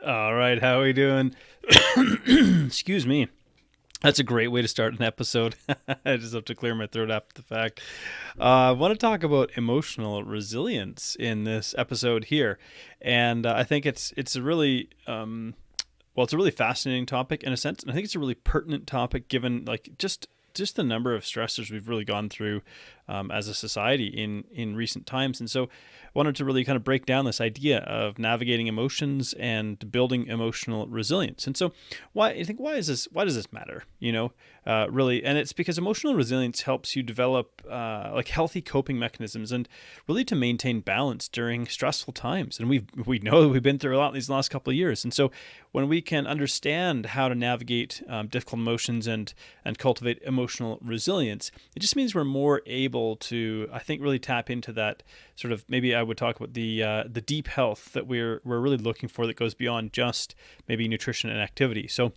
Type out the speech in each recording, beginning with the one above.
All right, how are we doing? Excuse me. That's a great way to start an episode. I just have to clear my throat after the fact. I want to talk about emotional resilience in this episode here, and I think it's a really it's a really fascinating topic in a sense, and I think it's a really pertinent topic given just the number of stressors we've really gone through as a society in recent times. And so I wanted to really kind of break down this idea of navigating emotions and building emotional resilience. And so why does this matter? Really, and it's because emotional resilience helps you develop healthy coping mechanisms and really to maintain balance during stressful times. And we know that we've been through a lot these last couple of years. And so when we can understand how to navigate difficult emotions and cultivate emotional resilience, it just means we're more able to, I think, really tap into that sort of, maybe I would talk about the deep health that we're really looking for that goes beyond just maybe nutrition and activity. So,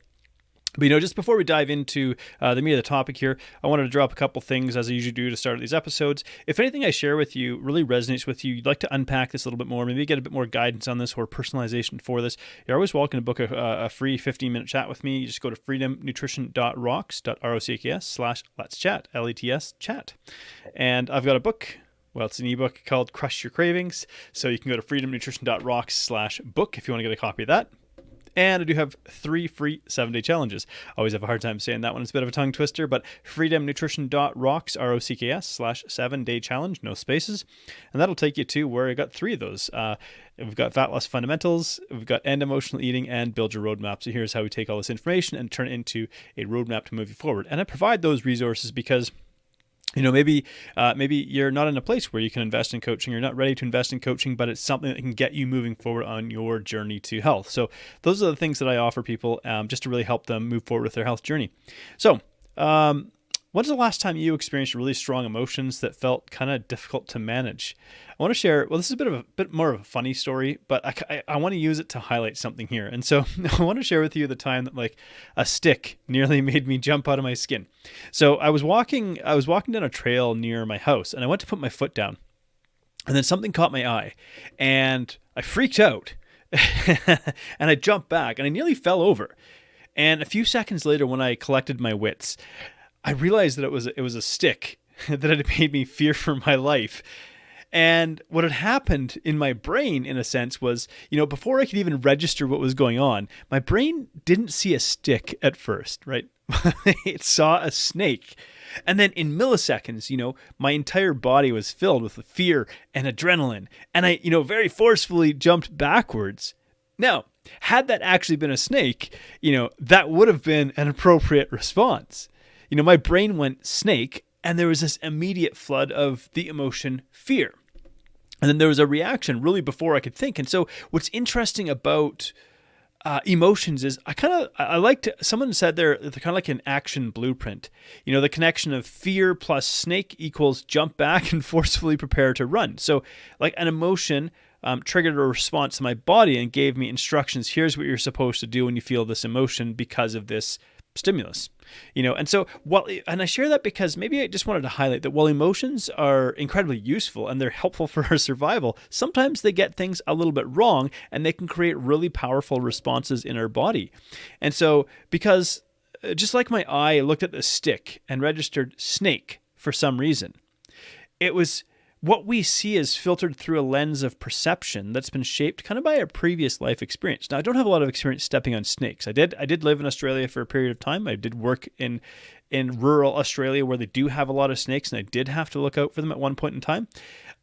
but just before we dive into the meat of the topic here, I wanted to drop a couple things as I usually do to start these episodes. If anything I share with you really resonates with you, you'd like to unpack this a little bit more, maybe get a bit more guidance on this or personalization for this, you're always welcome to book a free 15-minute chat with me. You just go to freedomnutrition.rocks.slash/let's chat, LETS chat. And I've got a book. Well, it's an ebook called Crush Your Cravings. So you can go to freedomnutrition.rocks/book if you want to get a copy of that. And I do have 3 free 7-day challenges. I always have a hard time saying that one. It's a bit of a tongue twister, but freedomnutrition.rocks, ROCKS/7-day challenge, no spaces. And that'll take you to where I got 3 of those. We've got Fat Loss Fundamentals, we've got End Emotional Eating, and Build Your Roadmap. So here's how we take all this information and turn it into a roadmap to move you forward. And I provide those resources because maybe you're not in a place where you can invest in coaching. You're not ready to invest in coaching, but it's something that can get you moving forward on your journey to health. So those are the things that I offer people just to really help them move forward with their health journey. So when's the last time you experienced really strong emotions that felt kind of difficult to manage? I want to share, this is a bit more of a funny story, but I want to use it to highlight something here. And so I want to share with you the time that a stick nearly made me jump out of my skin. So I was walking down a trail near my house and I went to put my foot down and then something caught my eye and I freaked out and I jumped back and I nearly fell over. And a few seconds later, when I collected my wits, I realized that it was a stick that had made me fear for my life. And what had happened in my brain, in a sense, was, before I could even register what was going on, my brain didn't see a stick at first, right? It saw a snake. And then in milliseconds, my entire body was filled with fear and adrenaline. And I, very forcefully jumped backwards. Now, had that actually been a snake, that would have been an appropriate response. My brain went snake, and there was this immediate flood of the emotion fear. And then there was a reaction really before I could think. And so what's interesting about emotions is someone said they're kind of like an action blueprint. The connection of fear plus snake equals jump back and forcefully prepare to run. So like an emotion triggered a response to my body and gave me instructions. Here's what you're supposed to do when you feel this emotion because of this stimulus, and so and I share that because maybe I just wanted to highlight that while emotions are incredibly useful and they're helpful for our survival, sometimes they get things a little bit wrong and they can create really powerful responses in our body. And so because just like my eye looked at the stick and registered snake for some reason, it was what we see is filtered through a lens of perception that's been shaped kind of by a previous life experience. Now, I don't have a lot of experience stepping on snakes. I did live in Australia for a period of time. I did work in rural Australia where they do have a lot of snakes, and I did have to look out for them at one point in time.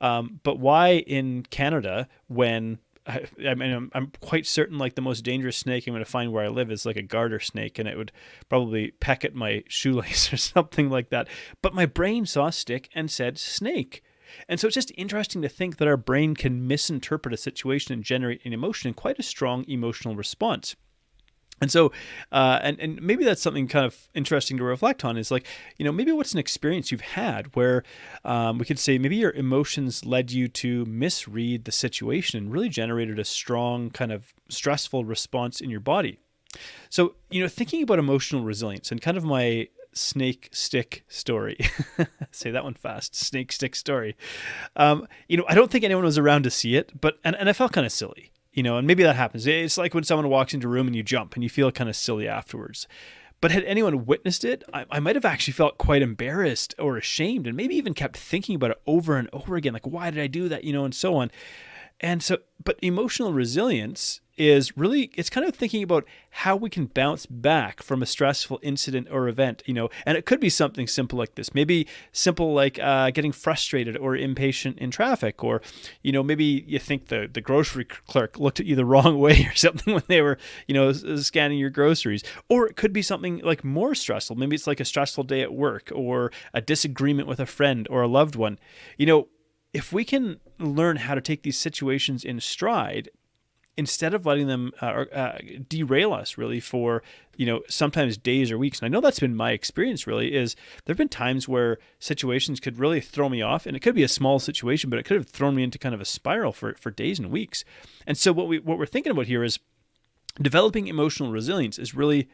But why in Canada when I'm quite certain the most dangerous snake I'm going to find where I live is like a garter snake, and it would probably peck at my shoelace or something like that. But my brain saw a stick and said snake. And so it's just interesting to think that our brain can misinterpret a situation and generate an emotion and quite a strong emotional response. And so, and maybe that's something kind of interesting to reflect on is maybe what's an experience you've had where we could say maybe your emotions led you to misread the situation and really generated a strong kind of stressful response in your body. So, thinking about emotional resilience and kind of my snake stick story. Say that one fast. Snake stick story. I don't think anyone was around to see it, but and I felt kind of silly. and maybe that happens. It's like when someone walks into a room and you jump and you feel kind of silly afterwards. But had anyone witnessed it, I might have actually felt quite embarrassed or ashamed, and maybe even kept thinking about it over and over again, like, why did I do that, and so on. And so, but emotional resilience is really, it's kind of thinking about how we can bounce back from a stressful incident or event, and it could be something simple like this. Maybe simple like getting frustrated or impatient in traffic, or, maybe you think the grocery clerk looked at you the wrong way or something when they were, scanning your groceries. Or it could be something like more stressful. Maybe it's like a stressful day at work or a disagreement with a friend or a loved one. If we can learn how to take these situations in stride, instead of letting them derail us really for, sometimes days or weeks. And I know that's been my experience really, is there have been times where situations could really throw me off, and it could be a small situation, but it could have thrown me into kind of a spiral for days and weeks. And so what we're thinking about here is developing emotional resilience is really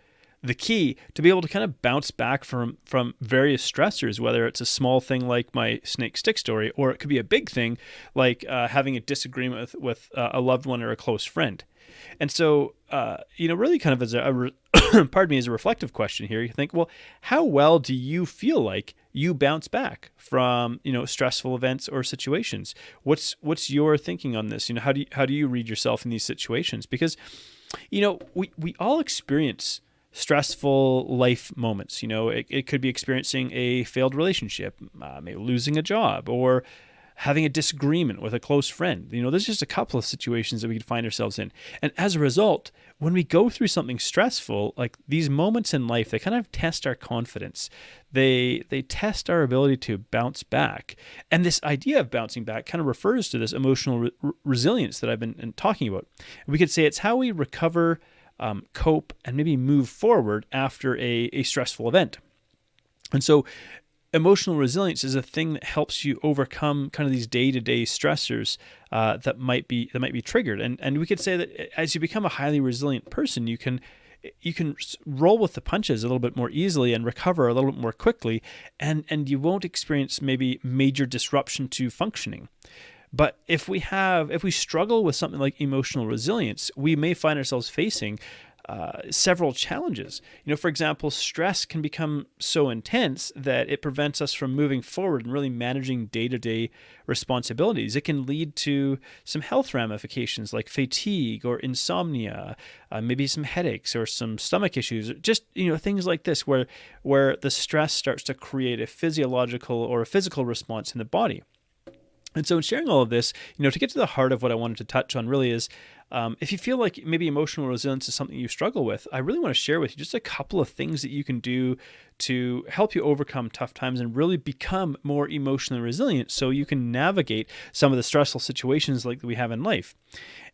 the key to be able to kind of bounce back from various stressors, whether it's a small thing like my snake stick story, or it could be a big thing like having a disagreement with a loved one or a close friend. And so, really kind of as pardon me, as a reflective question here, you think, well, how well do you feel like you bounce back from, stressful events or situations? What's your thinking on this? How do you read yourself in these situations? Because, we all experience stressful life moments. It could be experiencing a failed relationship, maybe losing a job, or having a disagreement with a close friend. There's just a couple of situations that we could find ourselves in. And as a result, when we go through something stressful, like these moments in life, they kind of test our confidence. They test our ability to bounce back. And this idea of bouncing back kind of refers to this emotional resilience that I've been talking about. We could say it's how we recover, cope, and maybe move forward after a stressful event. And so emotional resilience is a thing that helps you overcome kind of these day-to-day stressors that might be triggered. And we could say that as you become a highly resilient person, you can roll with the punches a little bit more easily and recover a little bit more quickly, and you won't experience maybe major disruption to functioning. But if we struggle with something like emotional resilience, we may find ourselves facing several challenges. For example, stress can become so intense that it prevents us from moving forward and really managing day-to-day responsibilities. It can lead to some health ramifications like fatigue or insomnia, maybe some headaches or some stomach issues, just things like this, where the stress starts to create a physiological or a physical response in the body. And so in sharing all of this, to get to the heart of what I wanted to touch on really is, if you feel like maybe emotional resilience is something you struggle with, I really want to share with you just a couple of things that you can do to help you overcome tough times and really become more emotionally resilient so you can navigate some of the stressful situations like we have in life.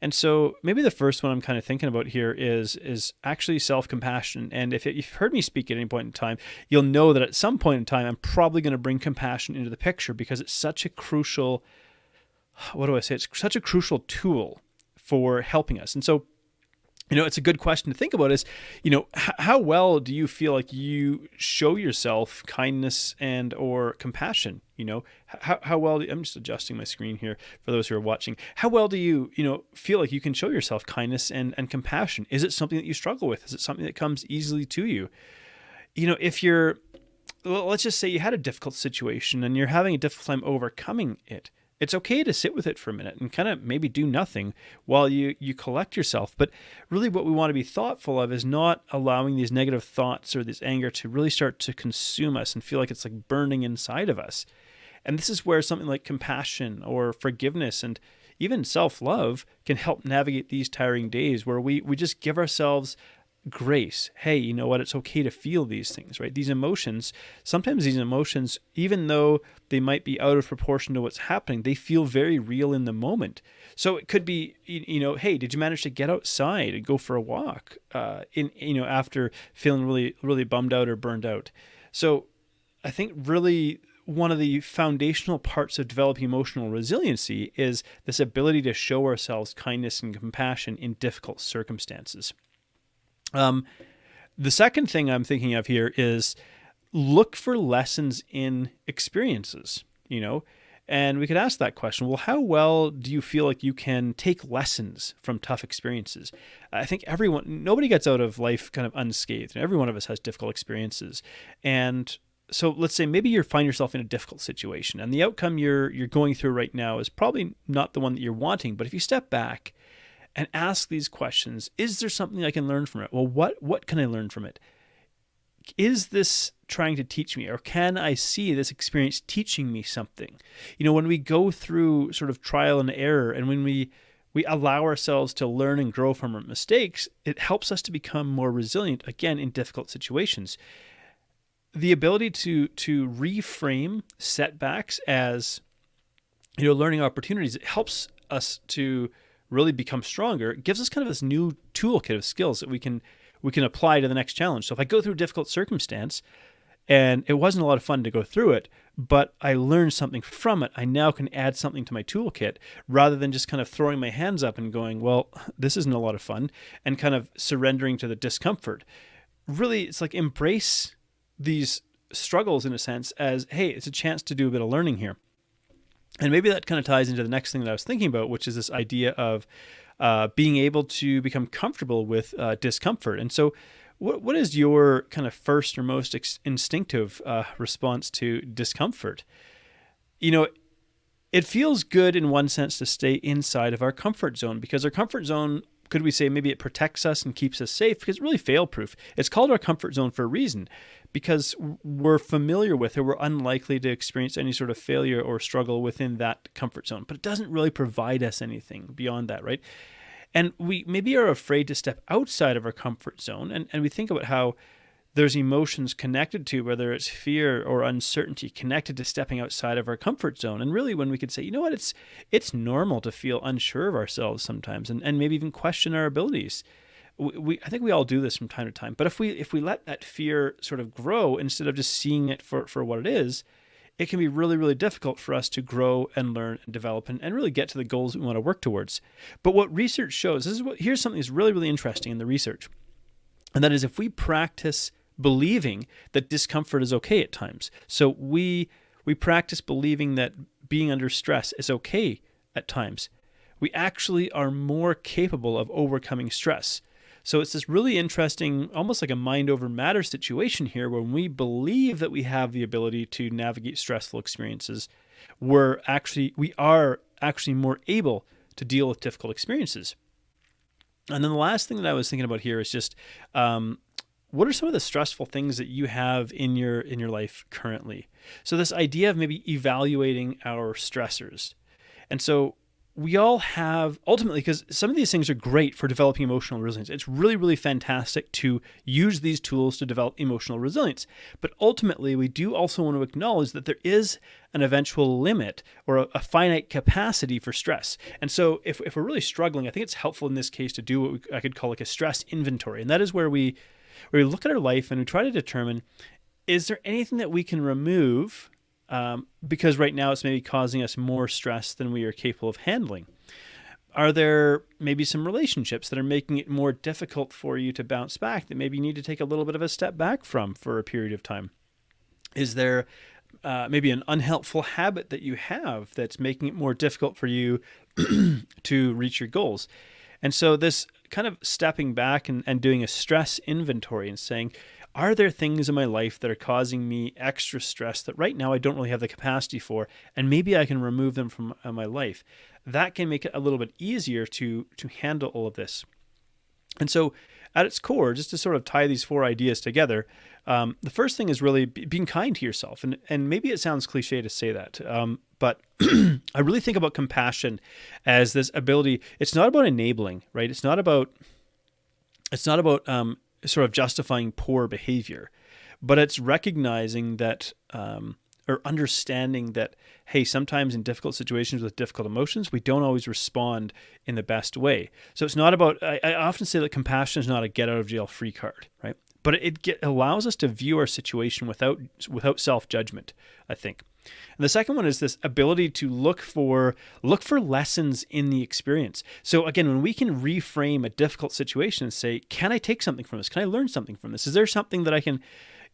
And so maybe the first one I'm kind of thinking about here is actually self-compassion. And if you've heard me speak at any point in time, you'll know that at some point in time, I'm probably going to bring compassion into the picture because it's such a crucial, it's such a crucial tool for helping us. And so, it's a good question to think about is, how well do you feel like you show yourself kindness and or compassion? How well I'm just adjusting my screen here for those who are watching. How well do you, feel like you can show yourself kindness and compassion? Is it something that you struggle with? Is it something that comes easily to you? Let's just say you had a difficult situation and you're having a difficult time overcoming it. It's okay to sit with it for a minute and kind of maybe do nothing while you collect yourself. But really what we want to be thoughtful of is not allowing these negative thoughts or this anger to really start to consume us and feel like it's like burning inside of us. And this is where something like compassion or forgiveness and even self-love can help navigate these tiring days where we just give ourselves grace. Hey, you know what? It's okay to feel these things, right? Sometimes these emotions, even though they might be out of proportion to what's happening, they feel very real in the moment. So it could be, hey, did you manage to get outside and go for a walk after feeling really, really bummed out or burned out? So I think really one of the foundational parts of developing emotional resiliency is this ability to show ourselves kindness and compassion in difficult circumstances. The second thing I'm thinking of here is look for lessons in experiences, And we could ask that question, well, how well do you feel like you can take lessons from tough experiences? I think nobody gets out of life kind of unscathed. And every one of us has difficult experiences. And so let's say maybe you find yourself in a difficult situation and the outcome you're going through right now is probably not the one that you're wanting. But if you step back and ask these questions, is there something I can learn from it? Well, what can I learn from it? Is this trying to teach me, or can I see this experience teaching me something? When we go through sort of trial and error, and when we allow ourselves to learn and grow from our mistakes, it helps us to become more resilient, again, in difficult situations. The ability to reframe setbacks as learning opportunities, it helps us to really become stronger. It gives us kind of this new toolkit of skills that we can apply to the next challenge. So if I go through a difficult circumstance and it wasn't a lot of fun to go through it, but I learned something from it, I now can add something to my toolkit rather than just kind of throwing my hands up and going, well, this isn't a lot of fun, and kind of surrendering to the discomfort. Really, it's like embrace these struggles in a sense as, hey, it's a chance to do a bit of learning here. And maybe that kind of ties into the next thing that I was thinking about, which is this idea of being able to become comfortable with discomfort. And so what is your kind of first or most instinctive response to discomfort? It feels good in one sense to stay inside of our comfort zone, because our comfort zone, could we say maybe it protects us and keeps us safe, because it's really fail-proof. It's called our comfort zone for a reason, because we're familiar with it. We're unlikely to experience any sort of failure or struggle within that comfort zone, but it doesn't really provide us anything beyond that, right? And we maybe are afraid to step outside of our comfort zone, and we think about how there's emotions connected to, whether it's fear or uncertainty, connected to stepping outside of our comfort zone. And really, when we could say, you know what, it's normal to feel unsure of ourselves sometimes, and maybe even question our abilities. I think we all do this from time to time. But if we let that fear sort of grow instead of just seeing it for what it is, it can be really, really difficult for us to grow and learn and develop and really get to the goals we want to work towards. But what research shows, here's something that's really, really interesting in the research. And that is, if we practice believing that discomfort is okay at times. So we practice believing that being under stress is okay at times. We actually are more capable of overcoming stress. So it's this really interesting, almost like a mind over matter situation here, when we believe that we have the ability to navigate stressful experiences, we are actually more able to deal with difficult experiences. And then the last thing that I was thinking about here is just, what are some of the stressful things that you have in your life currently? So this idea of maybe evaluating our stressors. And so we all have, ultimately, because some of these things are great for developing emotional resilience. It's really, really fantastic to use these tools to develop emotional resilience. But ultimately, we do also want to acknowledge that there is an eventual limit or a finite capacity for stress. And so if we're really struggling, I think it's helpful in this case to do what I could call like a stress inventory. And that is where we look at our life and we try to determine, is there anything that we can remove because right now it's maybe causing us more stress than we are capable of handling? Are there maybe some relationships that are making it more difficult for you to bounce back, that maybe you need to take a little bit of a step back from for a period of time? Is there maybe an unhelpful habit that you have that's making it more difficult for you to reach your goals? And so this kind of stepping back and doing a stress inventory and saying, are there things in my life that are causing me extra stress that right now I don't really have the capacity for, and maybe I can remove them from my life? That can make it a little bit easier to handle all of this. And so at its core, just to sort of tie these four ideas together, the first thing is really being kind to yourself. And maybe it sounds cliche to say that, but I really think about compassion as this ability. It's not about enabling, right? It's not about sort of justifying poor behavior, but it's recognizing that, or understanding that, hey, sometimes in difficult situations with difficult emotions, we don't always respond in the best way. So it's not about, I often say that compassion is not a get out of jail free card, right? But it allows us to view our situation without self-judgment, I think. And the second one is this ability to look for lessons in the experience. So again, when we can reframe a difficult situation and say, can I take something from this? Can I learn something from this? Is there something that I can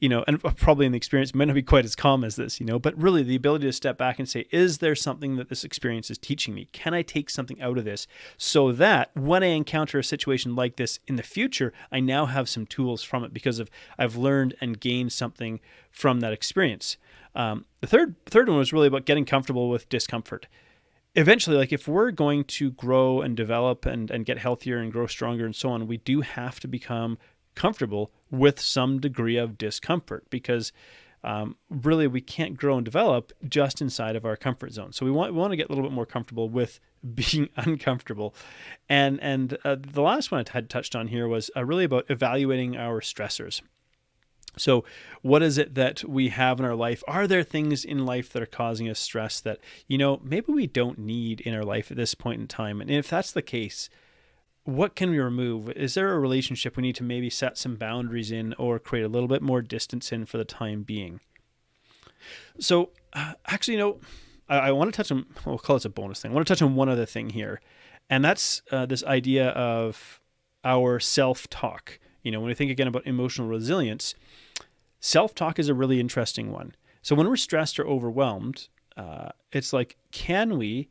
and probably in the experience might not be quite as calm as this, but really the ability to step back and say, is there something that this experience is teaching me? Can I take something out of this so that when I encounter a situation like this in the future, I now have some tools from it because I've learned and gained something from that experience. The third one was really about getting comfortable with discomfort. Eventually, like if we're going to grow and develop and get healthier and grow stronger and so on, we do have to become comfortable with some degree of discomfort because really we can't grow and develop just inside of our comfort zone. So we want to get a little bit more comfortable with being uncomfortable. And the last one I had touched on here was really about evaluating our stressors. So what is it that we have in our life? Are there things in life that are causing us stress that, maybe we don't need in our life at this point in time? And if that's the case, what can we remove? Is there a relationship we need to maybe set some boundaries in or create a little bit more distance in for the time being? So actually, I want to touch on, we'll call this a bonus thing. I want to touch on one other thing here. And that's this idea of our self-talk. When we think again about emotional resilience, self-talk is a really interesting one. So when we're stressed or overwhelmed, it's like, can we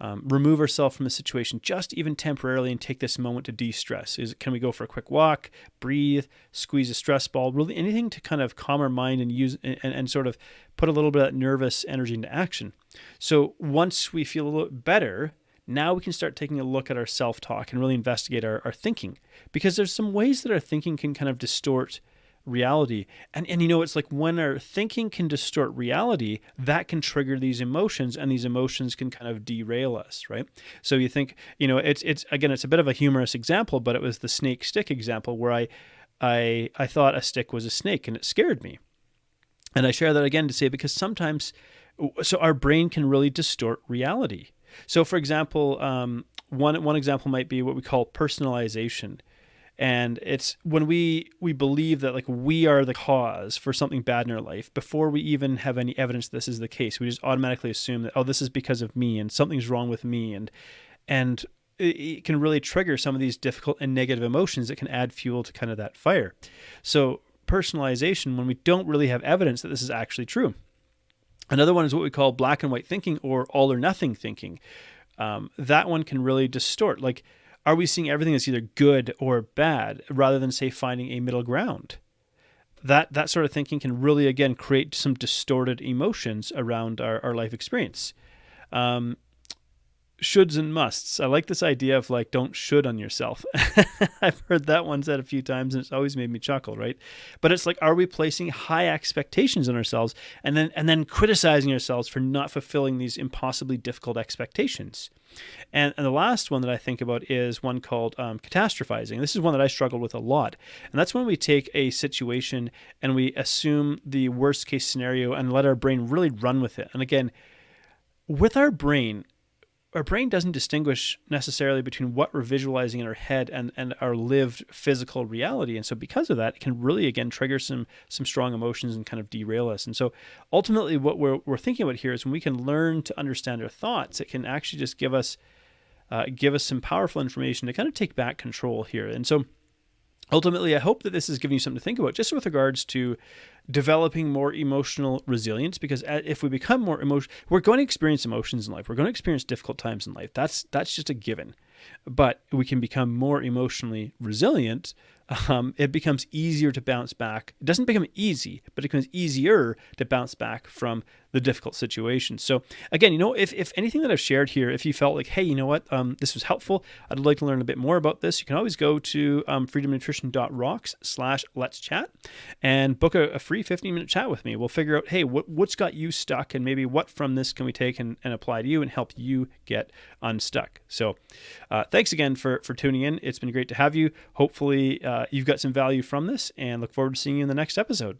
remove ourselves from the situation just even temporarily and take this moment to de-stress? Can we go for a quick walk, breathe, squeeze a stress ball, really anything to kind of calm our mind and use and sort of put a little bit of that nervous energy into action? So once we feel a little bit better, now we can start taking a look at our self-talk and really investigate our thinking, because there's some ways that our thinking can kind of distort reality. And it's like when our thinking can distort reality, that can trigger these emotions, and these emotions can kind of derail us, right? So you think, it's again, it's a bit of a humorous example, but it was the snake stick example where I thought a stick was a snake and it scared me. And I share that again to say, because sometimes, so our brain can really distort reality. So for example, one example might be what we call personalization. And it's when we believe that like we are the cause for something bad in our life before we even have any evidence this is the case. We just automatically assume that, this is because of me and something's wrong with me. And it can really trigger some of these difficult and negative emotions that can add fuel to kind of that fire. So personalization, when we don't really have evidence that this is actually true. Another one is what we call black and white thinking or all or nothing thinking. That one can really distort. Like, are we seeing everything as either good or bad rather than, say, finding a middle ground? That sort of thinking can really, again, create some distorted emotions around our life experience. Shoulds and musts. I like this idea of like, don't should on yourself. I've heard that one said a few times and it's always made me chuckle, right? But it's like, are we placing high expectations on ourselves and then criticizing ourselves for not fulfilling these impossibly difficult expectations? And the last one that I think about is one called catastrophizing. This is one that I struggled with a lot. And that's when we take a situation and we assume the worst case scenario and let our brain really run with it. And again, with our brain doesn't distinguish necessarily between what we're visualizing in our head and our lived physical reality. And so because of that, it can really, again, trigger some strong emotions and kind of derail us. And so ultimately what we're thinking about here is when we can learn to understand our thoughts, it can actually just give us some powerful information to kind of take back control here. And so ultimately, I hope that this is giving you something to think about just with regards to developing more emotional resilience, because if we become more emotional, we're going to experience emotions in life. We're going to experience difficult times in life. That's just a given. But we can become more emotionally resilient. It becomes easier to bounce back. It doesn't become easy, but it becomes easier to bounce back from the difficult situations. So again, if anything that I've shared here, if you felt like, hey, you know what, this was helpful, I'd like to learn a bit more about this, you can always go to freedomnutrition.rocks/let's chat and book a free 15-minute chat with me. We'll figure out, hey, what's got you stuck and maybe what from this can we take and apply to you and help you get unstuck. So thanks again for tuning in. It's been great to have you. Hopefully you've got some value from this and look forward to seeing you in the next episode.